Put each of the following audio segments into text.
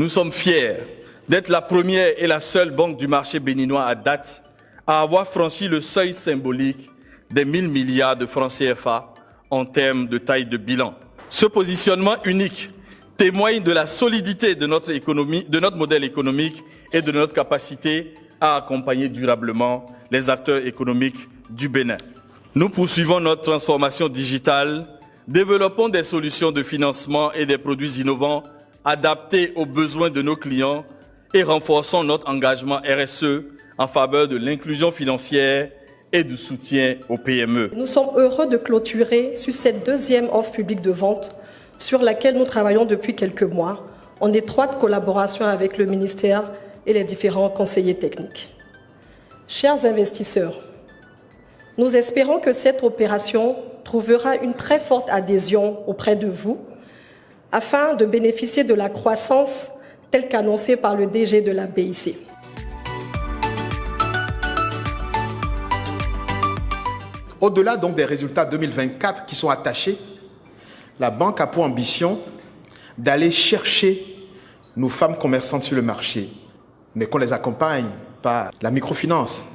Nous sommes fiers d'être la première et la seule banque du marché béninois à date à avoir franchi le seuil symbolique des 1000 milliards de francs CFA en termes de taille de bilan. Ce positionnement unique témoigne de la solidité de notre économie, de notre modèle économique et de notre capacité à accompagner durablement les acteurs économiques du Bénin. Nous poursuivons notre transformation digitale, développons des solutions de financement et des produits innovants adaptés aux besoins de nos clients et renforçons notre engagement RSE en faveur de l'inclusion financière et du soutien aux PME. Nous sommes heureux de clôturer sur cette deuxième offre publique de vente sur laquelle nous travaillons depuis quelques mois en étroite collaboration avec le ministère et les différents conseillers techniques. Chers investisseurs, nous espérons que cette opération trouvera une très forte adhésion auprès de vous afin de bénéficier de la croissance telle qu'annoncée par le DG de la BIC. Au-delà donc des résultats 2024 qui sont attachés, la banque a pour ambition d'aller chercher nos femmes commerçantes sur le marché, mais qu'on les accompagne par la microfinance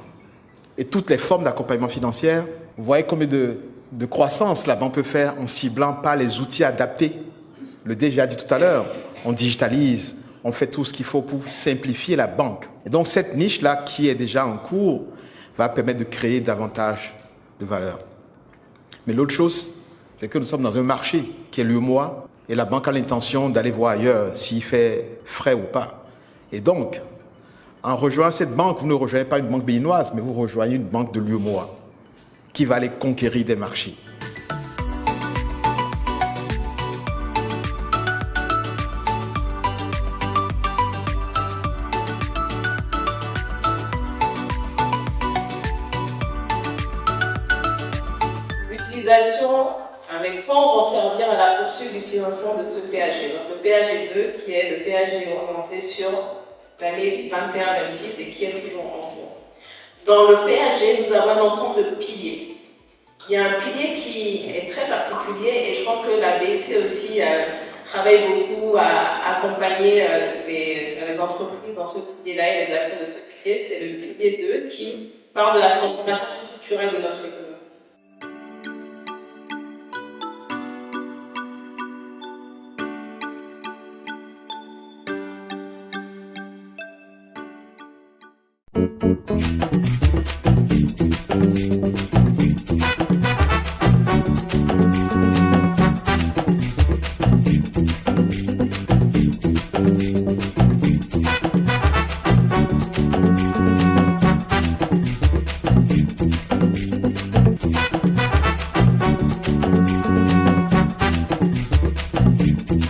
et toutes les formes d'accompagnement financier. Vous voyez combien de croissance la banque peut faire en ciblant par les outils adaptés. Le DG a dit tout à l'heure, on digitalise, on fait tout ce qu'il faut pour simplifier la banque. Et donc cette niche-là qui est déjà en cours va permettre de créer davantage de valeur. Mais l'autre chose, c'est que nous sommes dans un marché qui est l'UEMOA et la banque a l'intention d'aller voir ailleurs s'il fait frais ou pas. Et donc, en rejoignant cette banque, vous ne rejoignez pas une banque béninoise, mais vous rejoignez une banque de l'UEMOA qui va aller conquérir des marchés. Avec fonds vont servir à la poursuite du financement de ce PAG. Donc le PAG2 qui est le PAG orienté sur l'année 21-26 et qui est toujours en cours. Dans le PAG, nous avons un ensemble de piliers. Il y a un pilier qui est très particulier et je pense que la BIC aussi travaille beaucoup à accompagner les entreprises dans ce pilier-là et les actions de ce pilier. C'est le pilier 2 qui parle de la transformation structurelle de notre économie.